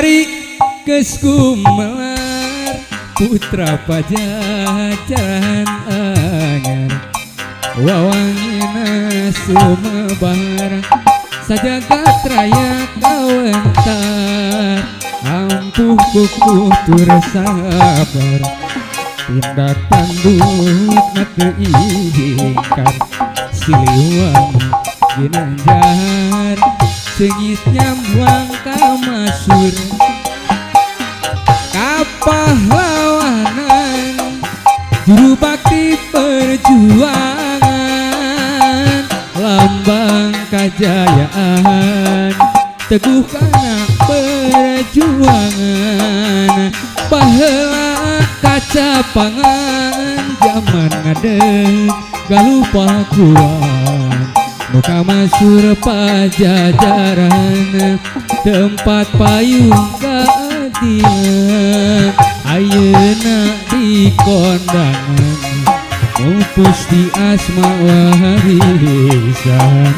Kiwari geus kumelar putra pajajaran anyar wawangina sumebar sajagat raya kawentar ampuh kuku tur sabar tindak tanduk na keingkar siliwang ginanjar sengit nyambuang kamasur kapahlawanan juru bakti perjuangan lambang kajayaan teguh kana perjuangan baheula kaca pangan zaman ngadeg galupa kuat muka masur pajajaran tempat payung keadilan ayeuna di kondangan mupus di asma warisan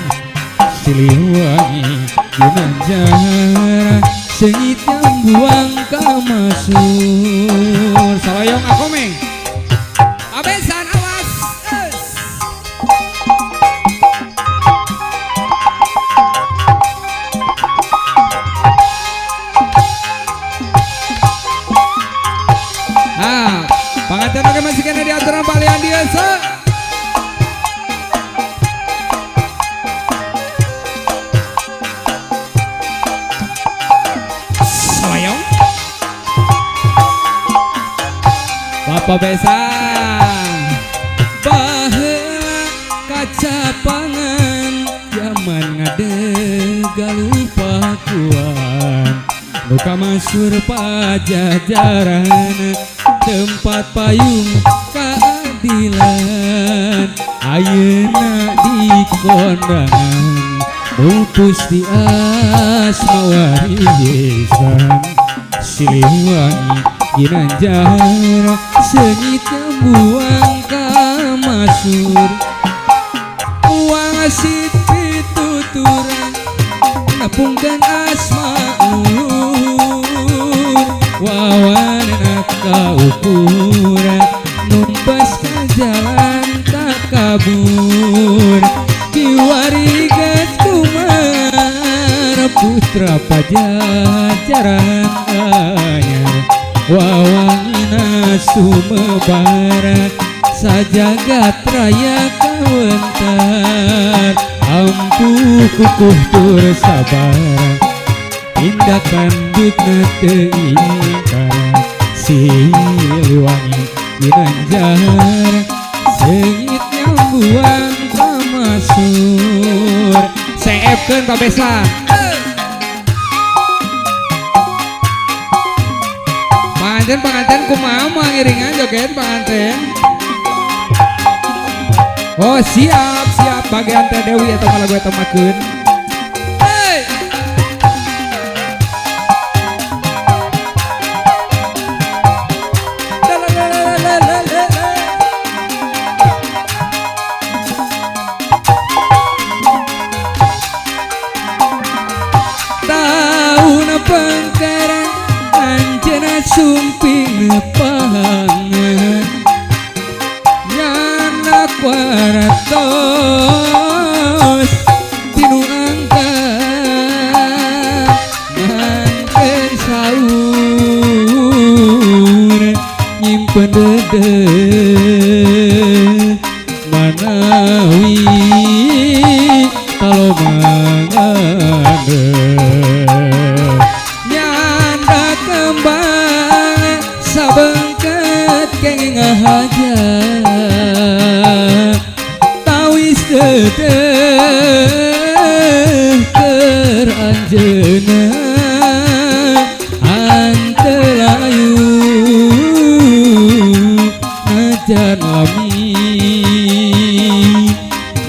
siliwangi ginanjar sengit nyambuang kamasur salayong akomeng abesan awas panganten oke masih kena di aturan palian biasa salayong Bapak besan baheula kaca pangan zaman ngadeg galupa kuan muka masur pajajaran tempat payung keadilan ayeuna di kondangan mupus di asma warisan siliwangi ginanjar sengit nyambuang kamasur wasit pituturan napungkeun asma ulur wawana kaukuran numpas ka jalan tak kabur kiwari geus kumar putra pajajaran anyar wawangina sumebar sajagat raya kawentar ampuh kukuh tur sabar tindakan dutna teingkar siliwangi ginanjar sengit nyambuang kamasur seepkeun babesa panganten kumaha mangiringan joget panganten oh siap bagian Teh Dewi atau malah gue temakeun tahun pengkaran anjeuna sumping pangan nyana kuaratos tinu angkat nganten saur nyimpen dedeh manawi talomangan nyanda kembang sabengket kenging aja tawis dedeh keur anjeuna antelayu najan lami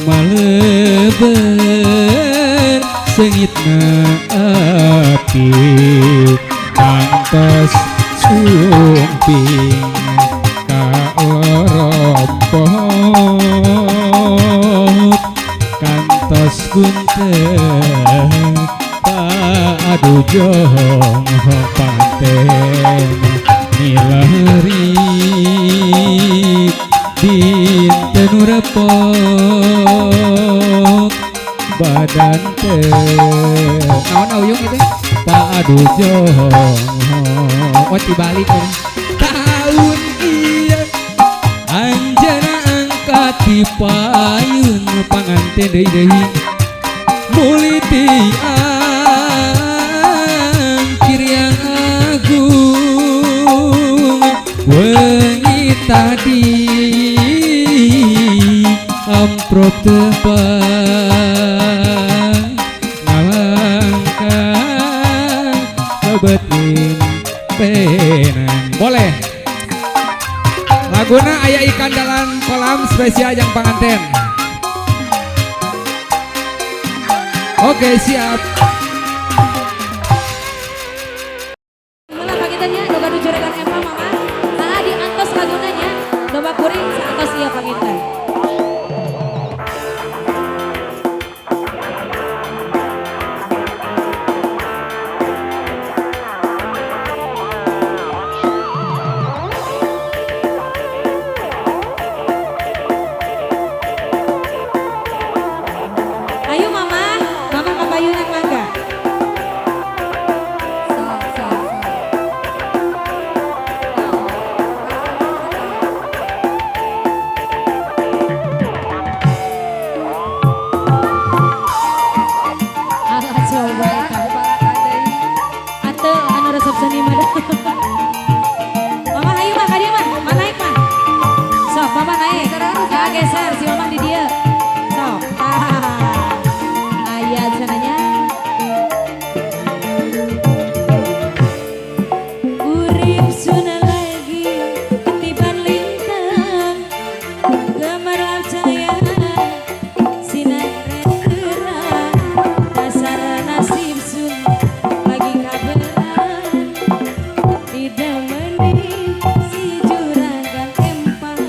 maleber sengitna api kantos sumping kaorompot kantos kuntet padu jong panten mileri dinten repok badan teh naon auyung itu padu jong tibalik tahun iya anjana angkat di payun panganten deui muliti angkir yang agung wengi tadi amprop tepang ngalangkah kebetin penan boleh laguna aya ikan dalam kolam spesial yang panganten. Oke siap. Malah pagitannya doba juragan Emma mama. Nah di antos lagunanya doba kuring saantos iya pagitan. Mama hayu mah kadia mah, mah naik mah. Sok mama naik. Ya geser si mama di dia. Sok. Aya sananya. Urip suna lagi ketiban lintang gemerlap cahaya sinar terang dasar nasib sun lagi kaberan didemeni si juragan empang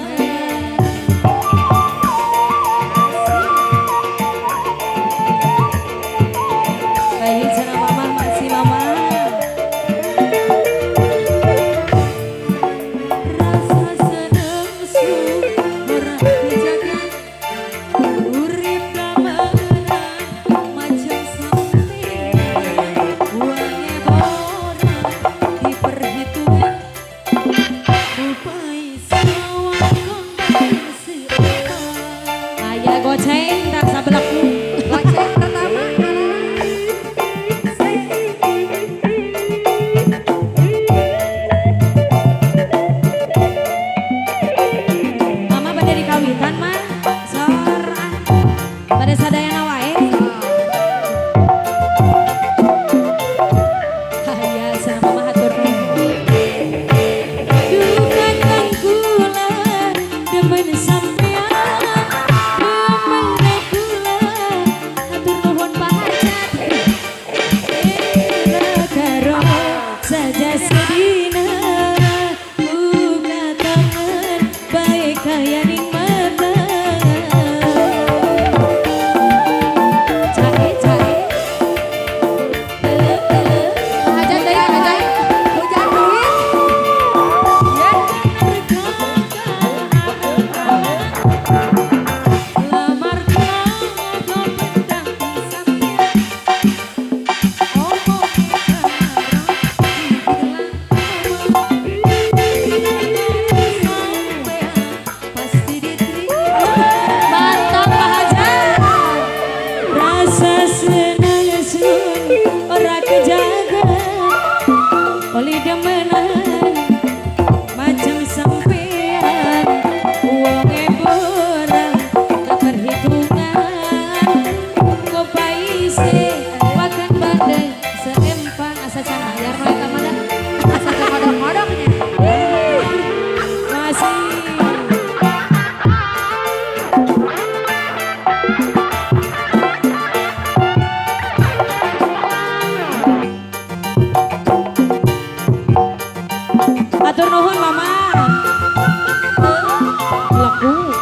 bayi sana mama masih mama rasa seneng murah dijaga urip kamaran macam sampai uangnya borang diperhitungkan rupai sawah kembali serupa ayah goceng tak sabelaku goceng pertama mama pada dikawitan mah soran pada sadayana wae aya sana mama hatur nuhun dukan kula demen sampean demen kula hatur nuhun pahajat karo saja sedina buka tangan baik kaya ning mata cahe cahe pahajat deui anjay hujan duit ya lamar kau pedang sampean omong pasti diterima mantap pahajat rasa senang sun ora kejaga oli demenan macam sampean uangnya borang keperhitungan kopaise makan bandeng seempang asa can bayar mah eta mah dah. Asa kekodok-kodoknya masih atur nuhun mama laku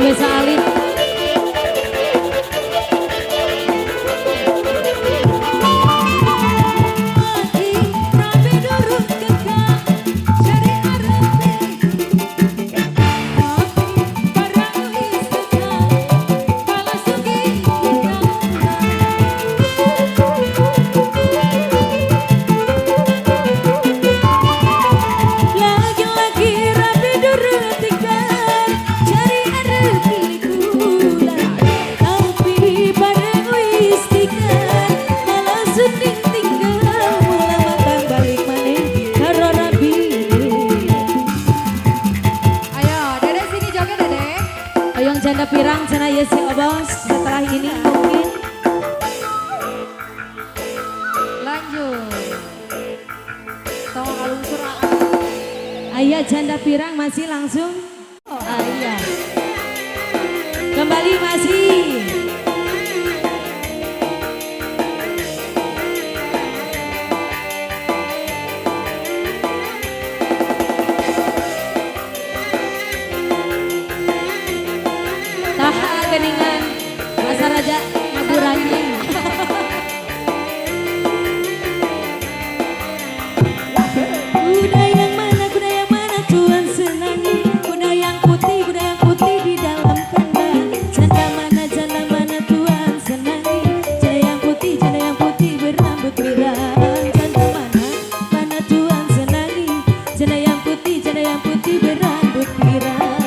biasa alit. Oyong janda pirang cina ya si obos setelah ini mungkin lanjut tolong alungsur ayah janda pirang masih langsung ayah kembali masih keningan masa raja maburannya kuda yang mana tuan senangi kuda yang putih di dalam kandang janda mana tuan senangi janda yang putih berambut pirang janda mana tuan senangi janda yang putih berambut pirang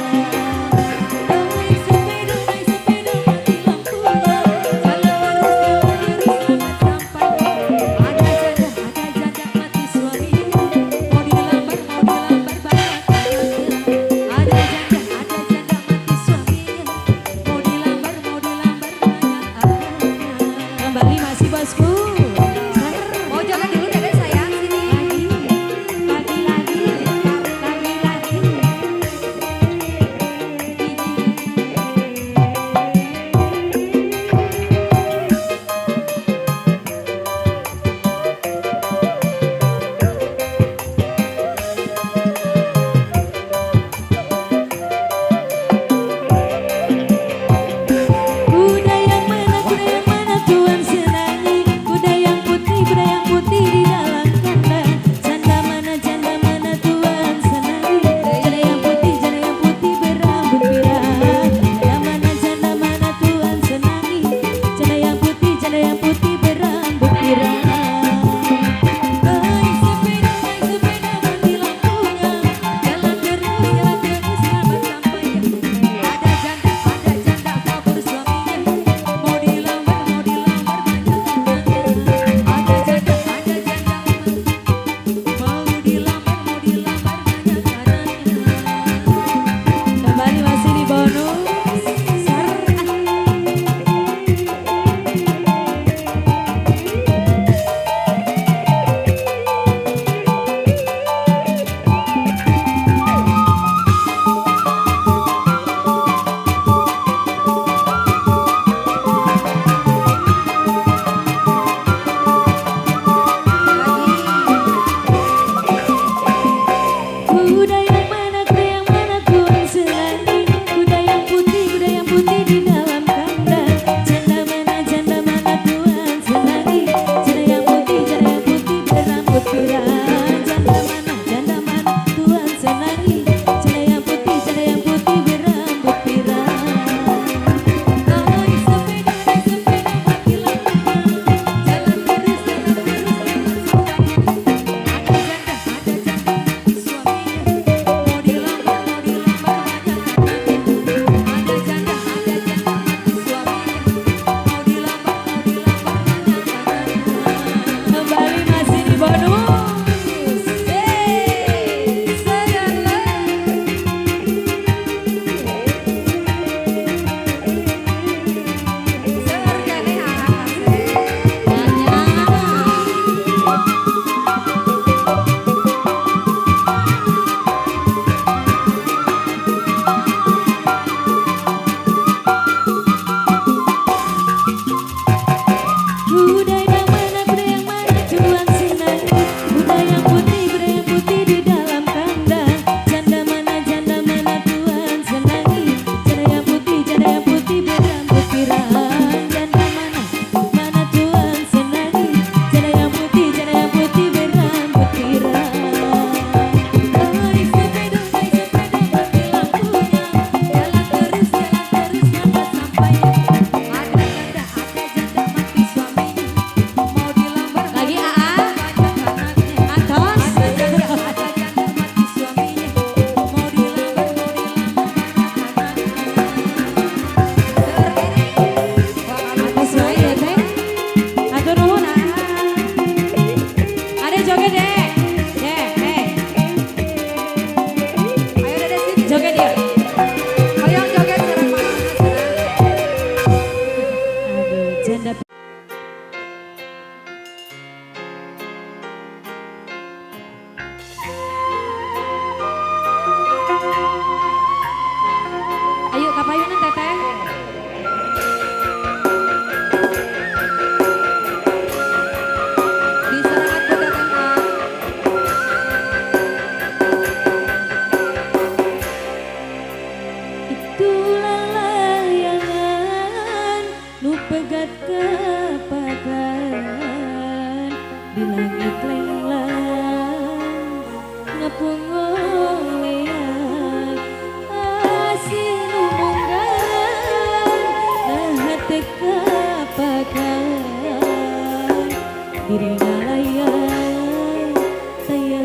diri nalaya saya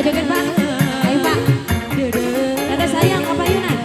Joget Pak, ayo Pak. Dada sayang Bapak Yunan.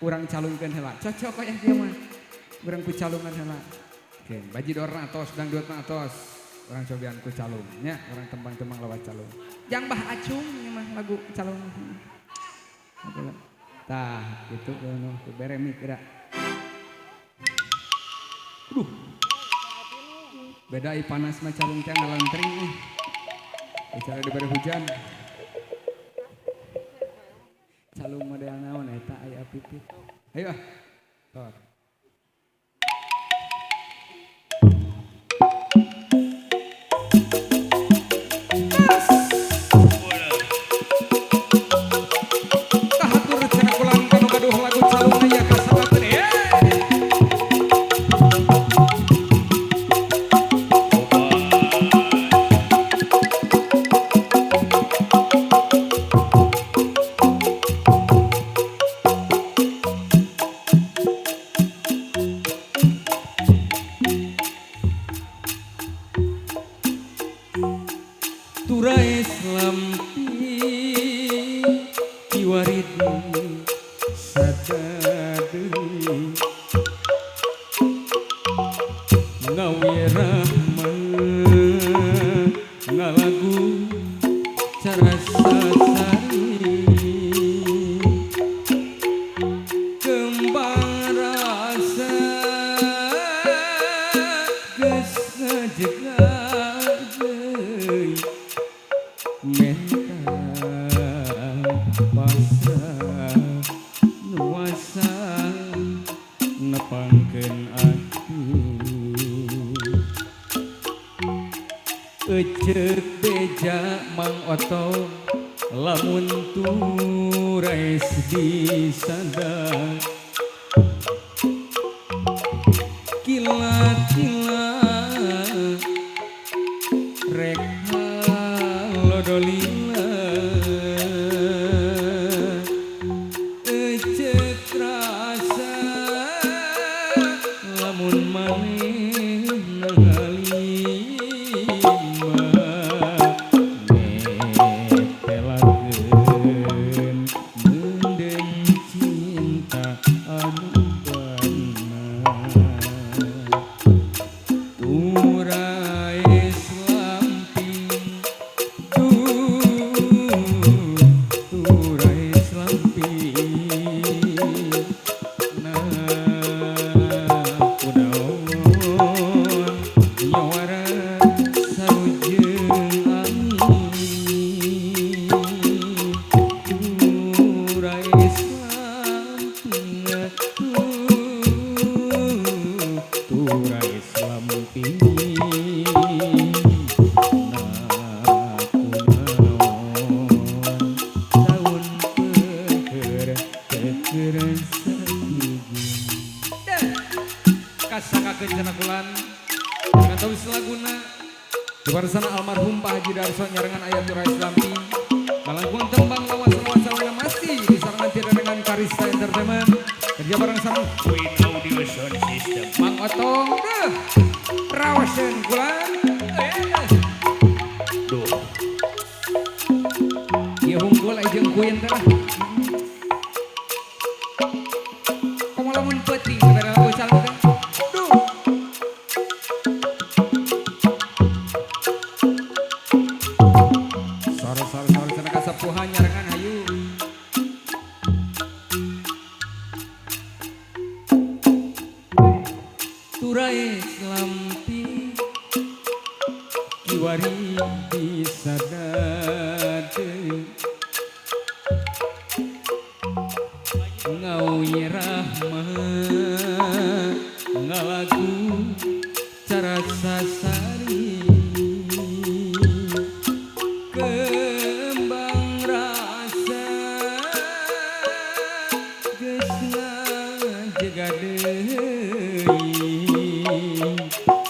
Kurang calungkan heula. Cocok kok ya dia mah. Kurang ku calungan heula. Oke, baji dorna atos, dangdut atos. Orang cobian ku calung nya, orang tembang-tembang lewat calung. Jang Bah Acung ini mah lagu calung. Tah, gitu kono ku bere mik geura. Aduh. Beda panas mah calung teh ngalantring nih. Bicara diberi hujan. Calung model naon eta aya pipit. Ayo ah. Tor. Kahatur cenah kulang kanu gaduh lagu calung aya kasabakeun ye. Turai lampi kiwarid sadade ngawirah ngalagu cara sasari kembang rasa geus ngajegat deui mental pasrah nuasa nepangkeun ati eceuk beja Mang Oto lamun turais disadar kila-kila rek lodolila eceuk rasa lamun maneh nangalima netelakeun mendeng cinta anu turais lamping turais lamping kunaon nyawara sarujeung angin turais lamping turais lamping kasangkakeun cenah kulan dengan tawis laguna dibarsana almarhum Pak Haji Darso nyarengan aya turais lamping malangkung tembang lawas-lawas salana masih disarangan tidak dengan Karista Entertainment kerja bareng sama Queen Audio Sound System. Mang Otong deh rawaseun kulan Duh, ieu hungkul aya jeung kuyen teh lah komo lamun peuting sabere lagu calung teh duh sor cenah kasepuhan nyarengan hayu turais lamping kiwari disadade ngawirah ngalagu cara sasari kembang rasa geus ngajegat deui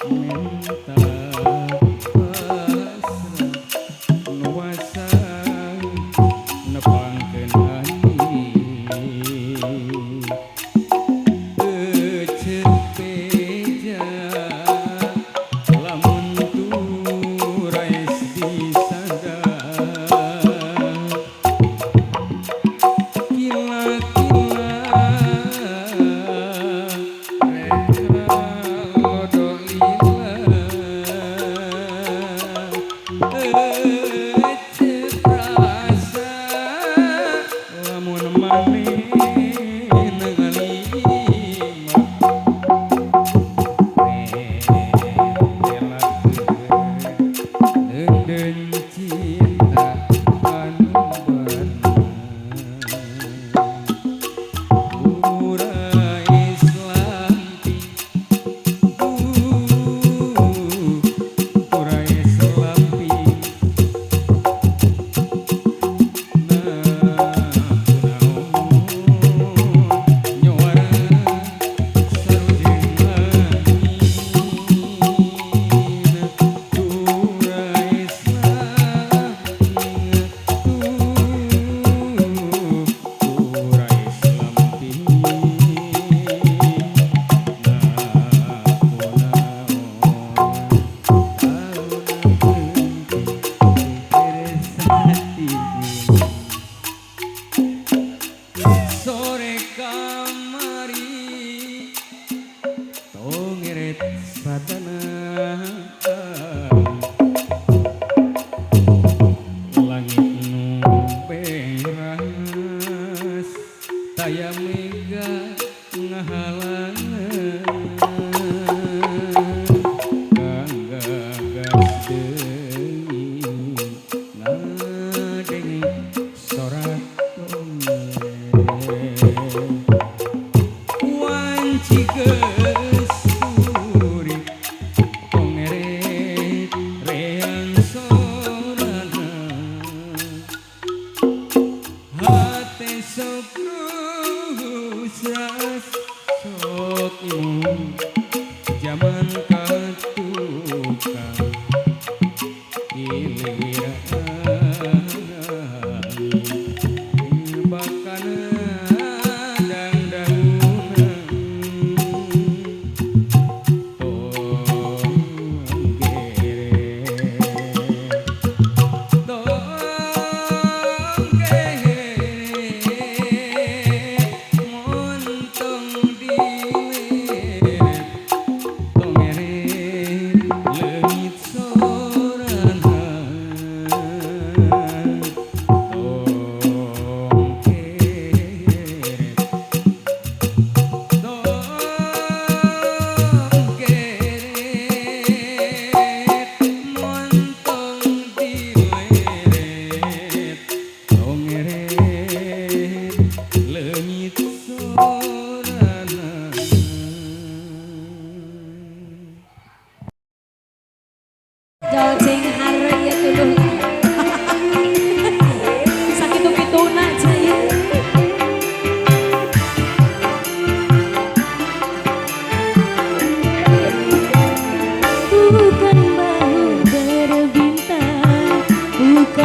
mental pasrah nuasa nepangkeun ati eceuk beja lamun turais disadar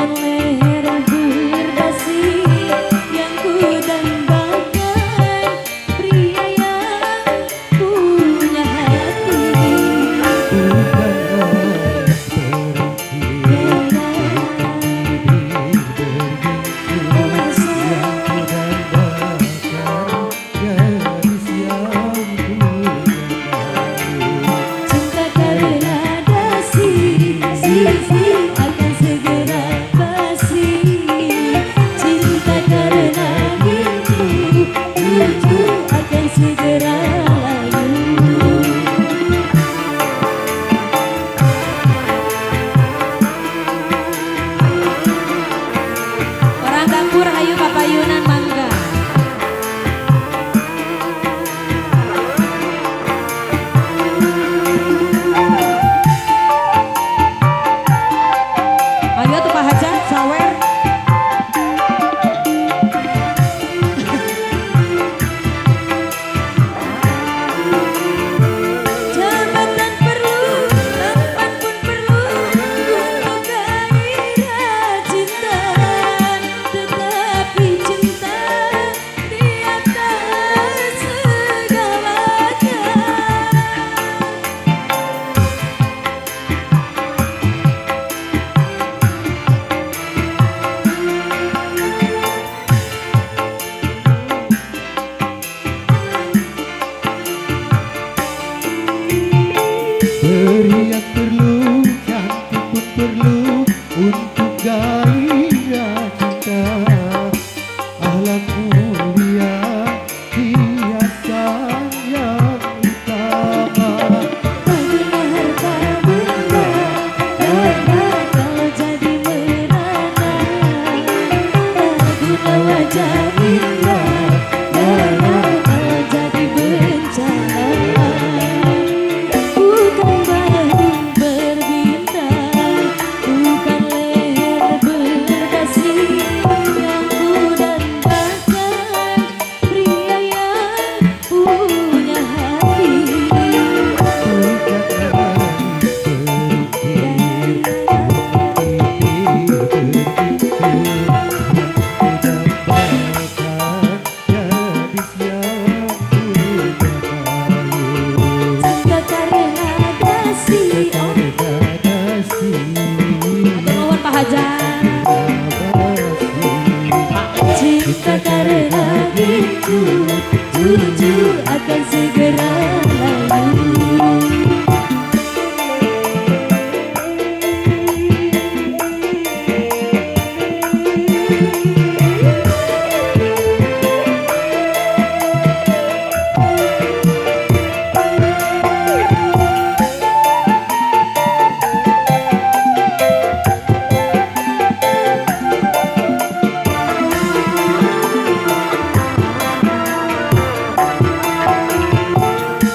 bukan leher berdasi yang ku dambakan, pria yang punya hati. Cinta karena dasi, akan segera basi. Cinta karena rindu, tuju akan segera lalu. Orang dapur ayo papayunan mangga. Ayo tuh Pak Haja, sawer. Jabatan perlu, tampan pun perlu untuk gairah cinta. Tetapi cinta di atas segalanya. Beriak perlu, cantik pun perlu untuk gairah cinta. Ahlak mulia, hiasan yang utama. Bagilah harta benda, karena kalau jadi merana. Bagilah wajah indah, karena kalau jadi bencana. Bukan bahu berbintang, bukan leher berdasi yang ku dambakan, pria yang punya hati. Cinta karena dasi, oh atau mohon Pak Haja. Cinta karena rindu, tuju akan segera lalu.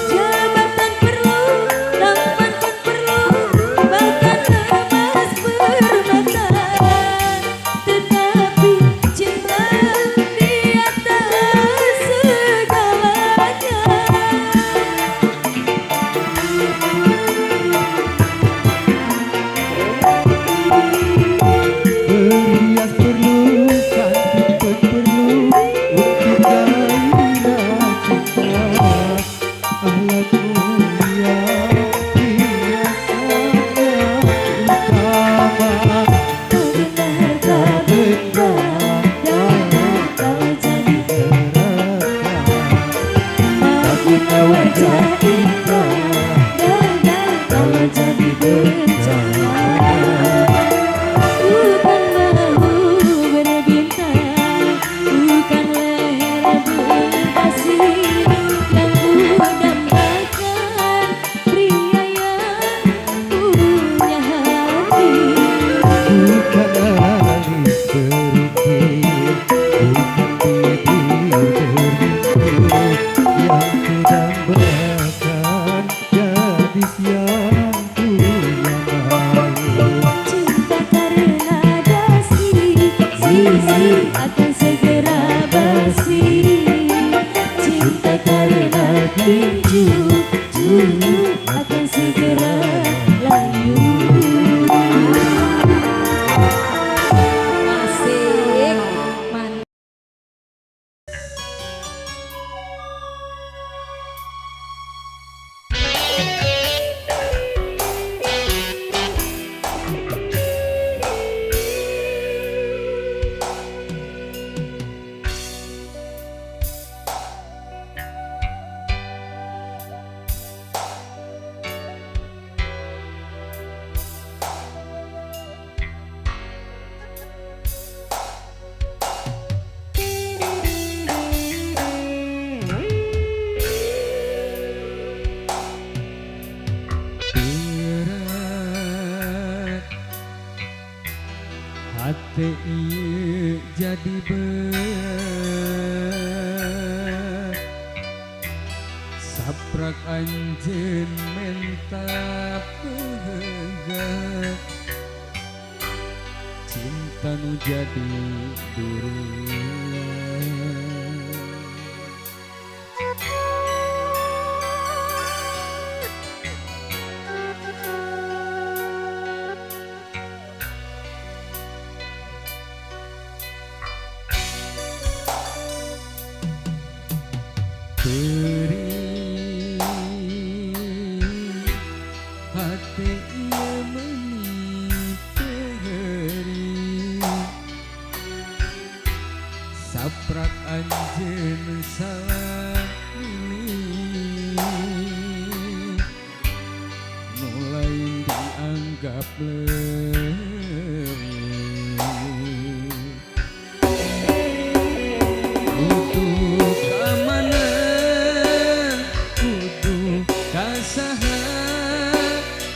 Jabatan perlu, tampan pun perlu, bahkan emas permata. Tetapi cinta di atas segalanya. Beriak perlu, cantik pun perlu untuk gairah cinta. Ahlak mulia, hiasan yang utama. Bagilah harta benda, karena kalau jadi bagilah wajah indah, karena kalau jadi bencana. Bukan bahu berbintang, bukan leher berdasi yang ku dambakan, pria yang punya hati. Bukan alis berikir, bukan bibir berlintu yang ku dambakan, gadis yang punya malu. Cinta karena dasi, akan segera basi. Cinta karena rindu, akan segera layu. hati ieu jadi saprak anjeun menta pegat cinta nu jadi durulan. Perih hati ieu meuni perih saprak anjeun salah milih nu lain dianggap leuwih kudu ka mana kudu ka saha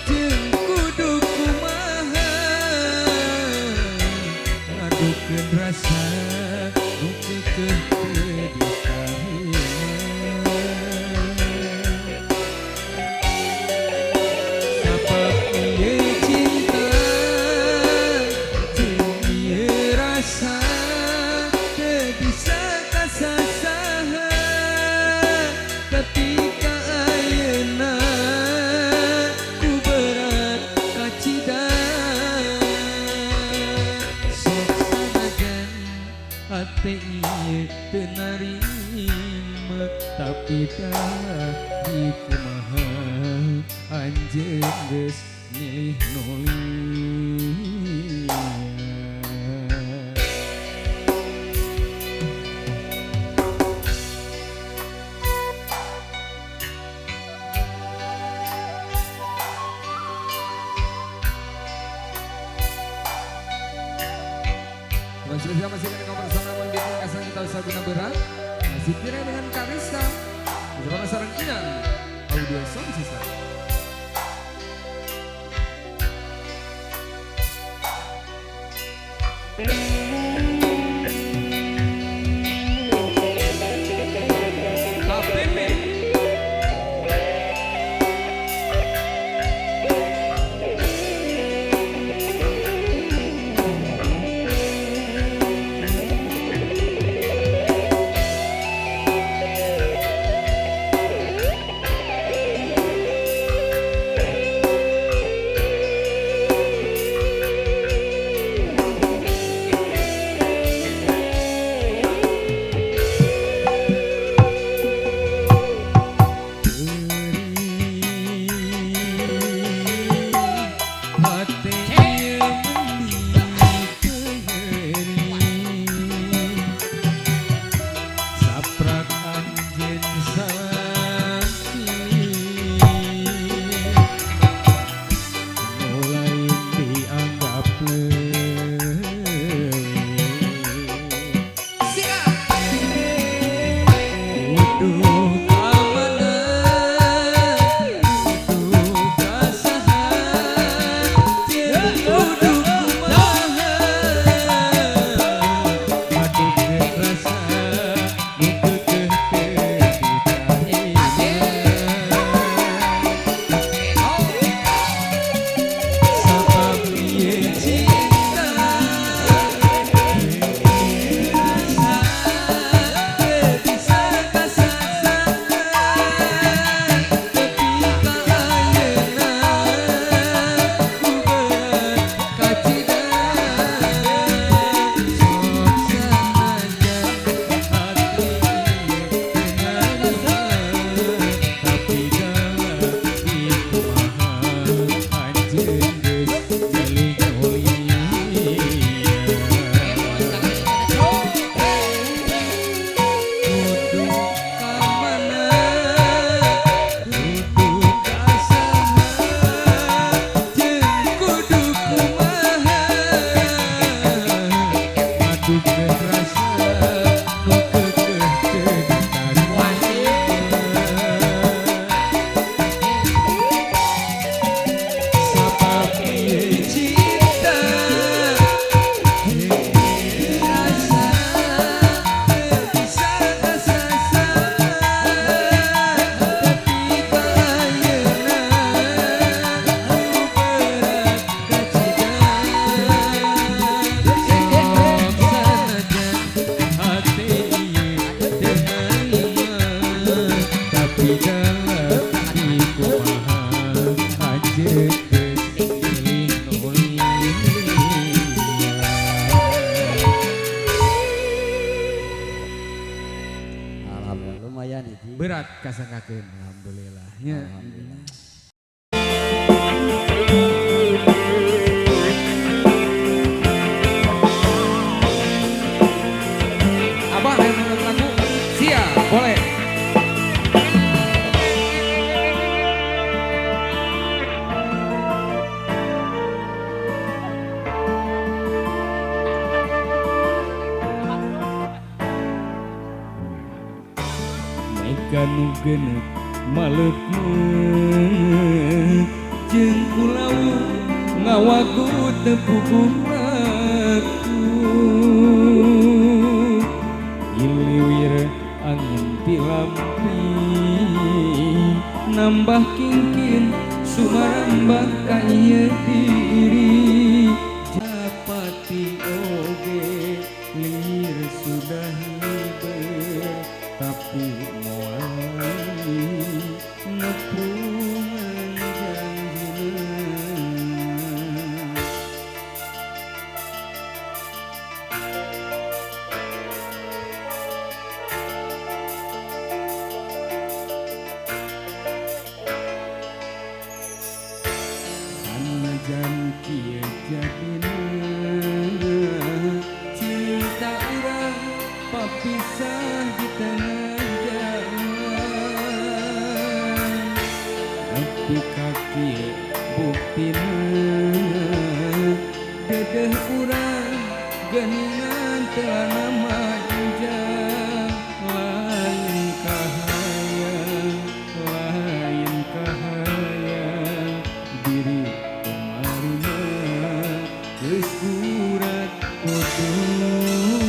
jeung kudu kumaha ngadukeun rasa nu keukeuh teu ditarima sabab ieu cinta jeung ieu rasa teu bisa kasasaha ketika ayeuna ku berat kacidang sok sanajan hati ieu teu narima tapi dah dikumaha anjeun geus milih nu liar. Sudah masih dengan nomor bersama mendukung asal kita usaha guna berat masih kira dengan Karista bersama sarang Inan audio sound system. berat kasangkakeun alhamdulillah nya. Abah yang nonton lagu Sia boleh. Maika nu genep malekna jeung kulau ngawaku tepukung aku iliwir angin pilampi nambah kingkin sumarambah ka ieu diri japati oge lir sudah hiber tapi moal nepungan janjina. Sanajan kieu jadina cinta urang papisah di tengah jalan tapi kaki buktina dedeh urang geningan telah manjang lain kahayang diri kemarina geus kurat kodoh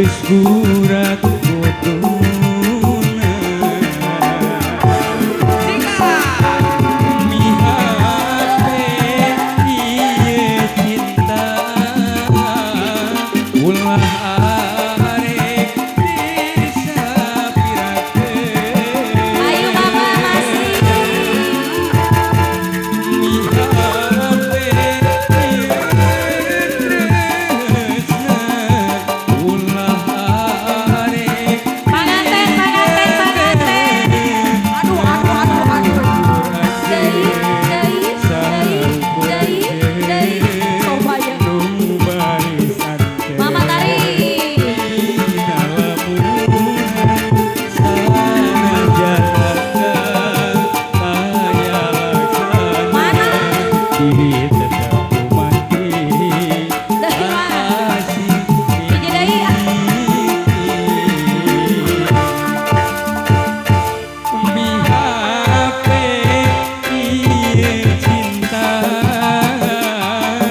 geus gurat putuna mihape ieu cinta ulah arek disapirakeun Ayo mama masih. mihape ieu tresna ulah arek Panganten, panganten, panganten. Aduh, aduh, aduh, aduh. Deui, deui, deui, deui, deui. Coba ya. nu barisan teh Mama tari. Mana? Deui mana? Hiji deui ah.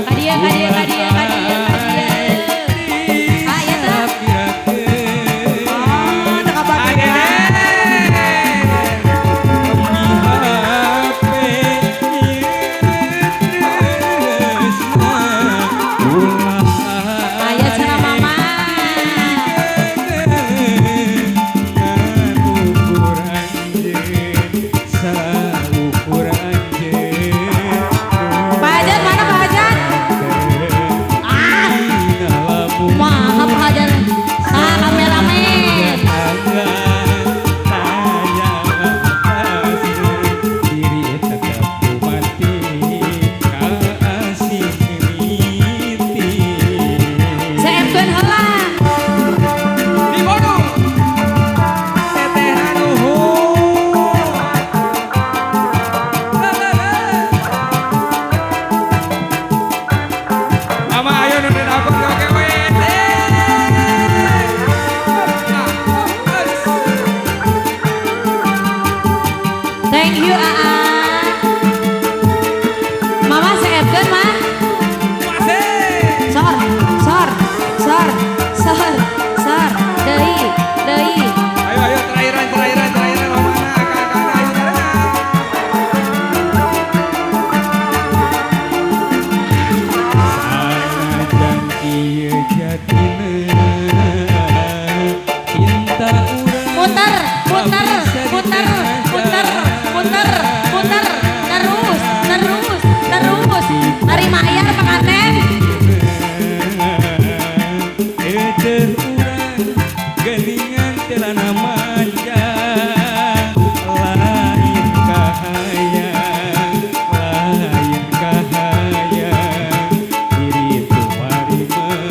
Kadia, kadia, kadia, kadia, kadia. Ah, ya tah. Oh, da kabagian. Aya cara mama. Pak Hajar mana Pak Hajar? Ah, maha Pak Hajar. Ah, kameramen. Seemkeun heula. Di Bandung. Teteh Nuhun. La, la, la. Mama ayo nu dapur ke oke Thank you Aa. Mama seemkeun mah. Sor, sor, sor, sor, sor. Deui, deui. Ayo ayo terakhiran mama kakak ayo jalan. Puter, puter, puter, puter, puter, puter. Terus, terus, terus. Ari mayar penganten. Geningan telana manja lain kahayang diri tumari mah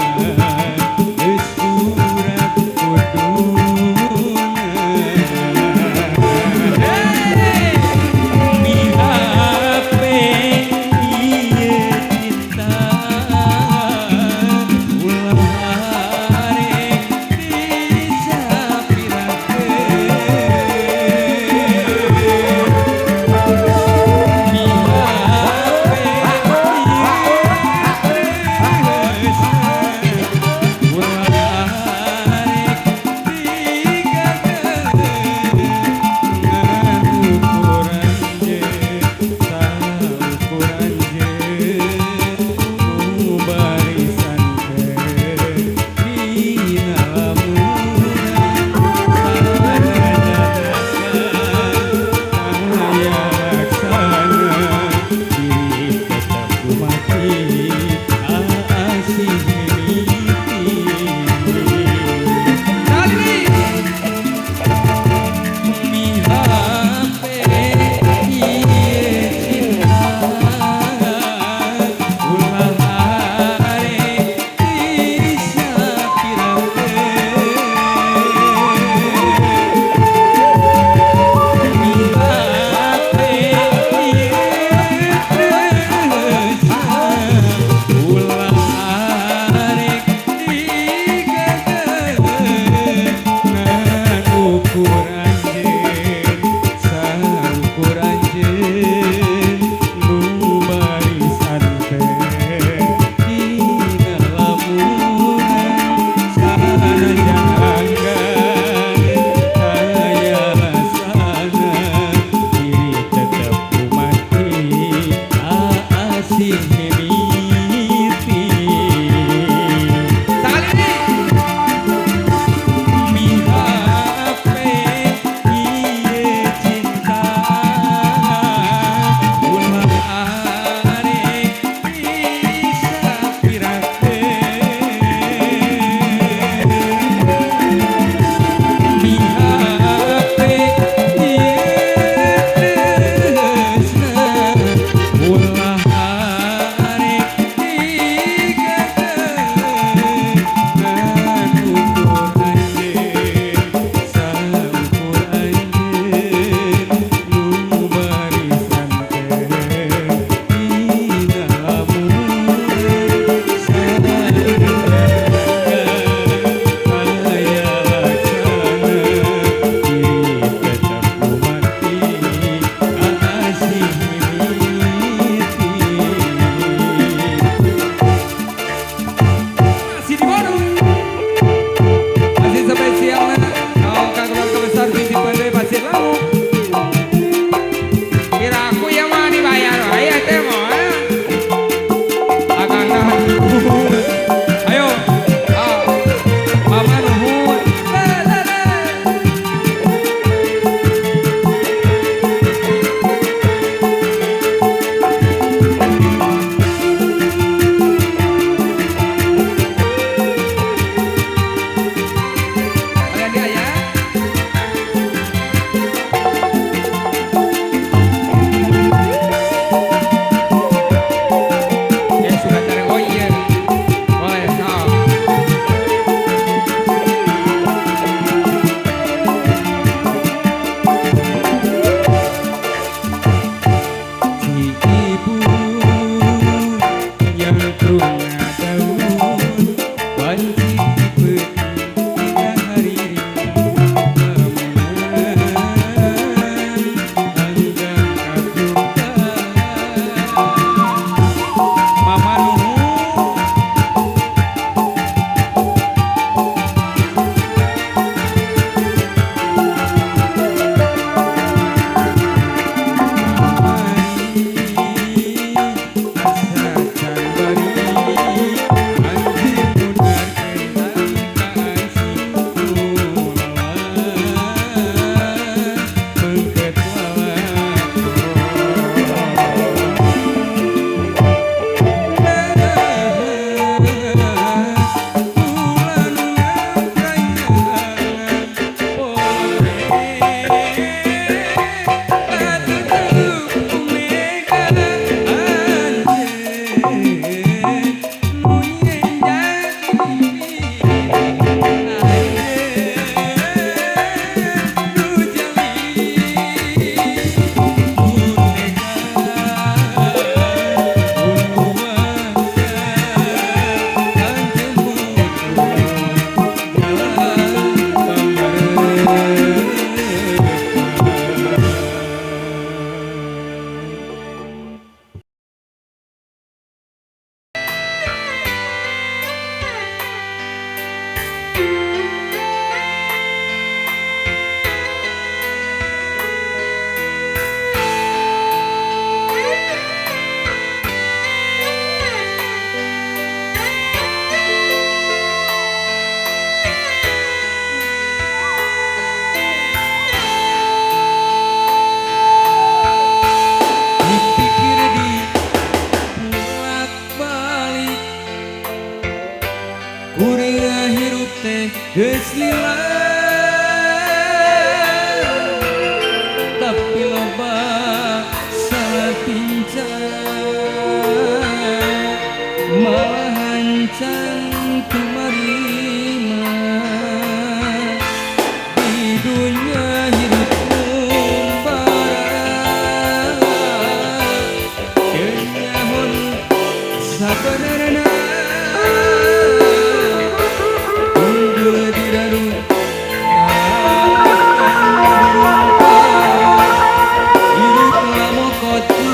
teh geus lila tapi loba salah pincang malahan can kumarima di dunia hidup bara kenyahon sabenerna unggul di daru hidup lamo kotu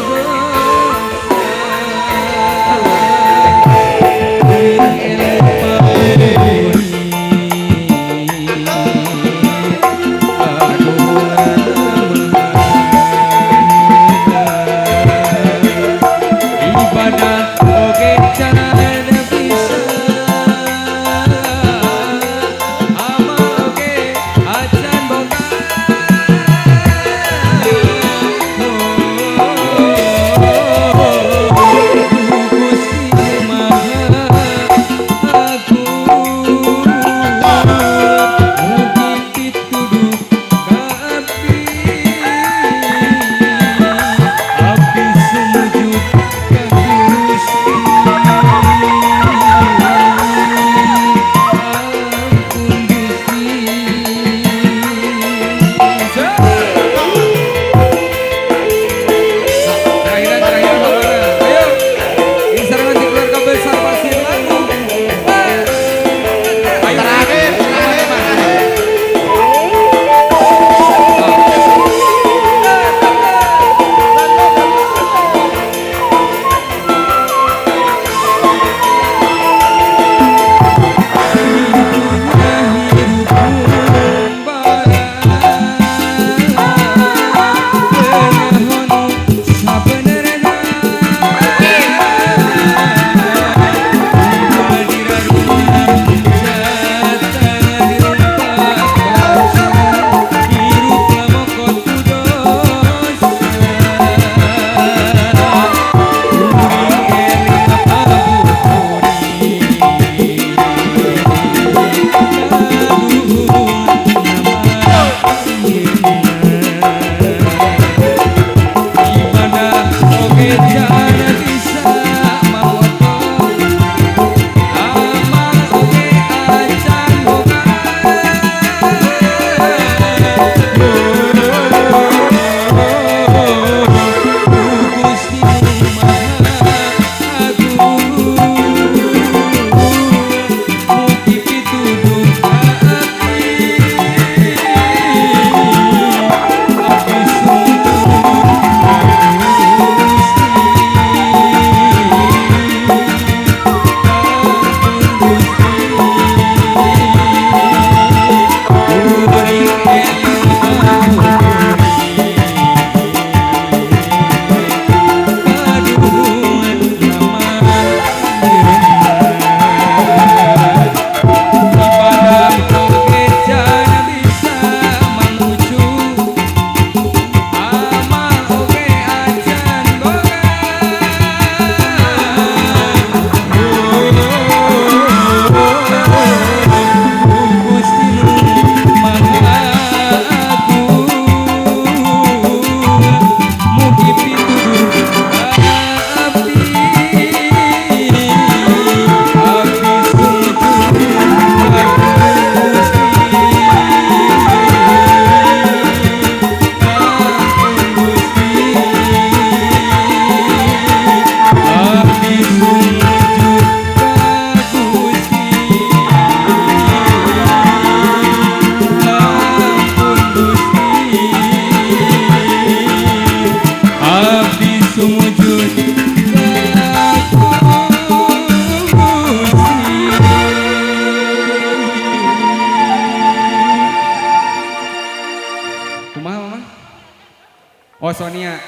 Oh Sonia,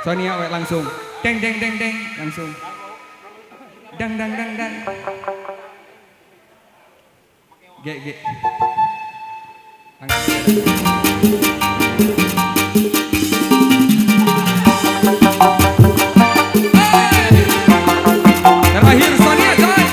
Sonia we langsung. Deng deng deng deng langsung. Dang dang dang dang. Ge. Terakhir Sonia coy.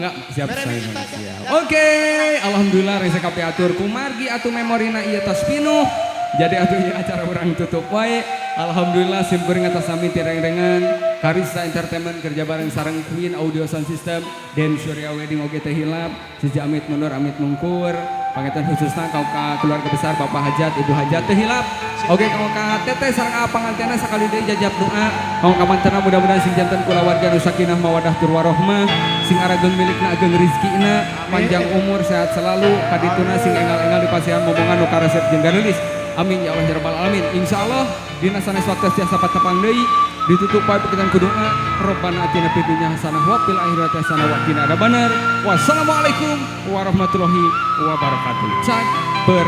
Mangga siap saya siap. Oke, alhamdulillah rese kape atur kumargi atuh memorina ieu tos pinuh. Jadi atuh ieu acara urang tutup wae. Alhamdulillah sim kuring atas sami tireng-rengan Karisa Entertainment kerja bareng sareng Queen Audio Sound System dan Surya Wedding oge teh hilap Siji Amit mundur Amit mungkur pangetan khususna kau ka keluarga besar Bapak Hajat Ibu Hajat teh hilap oge kau ka teteh sareng pangantenna sakali deui jajab doa kau ka mantena mudah-mudahan sing janten kula warga nu sakinah mawadah tur warohmah sing arageun milikna ageung rezekina panjang umur sehat selalu kadituna sing engal-engal dipasihan momongan nu karesep jeung ganulis amin ya Allah ya rabbal alamin insyaallah dina sanes waktu tiasa patepang deui ditutup pae pikiran kudoa Rabbana atina fid dunya hasanah wa fil akhirati hasanah wa qina adzabannar wassalamualaikum warahmatullahi wabarakatuh. Cak ber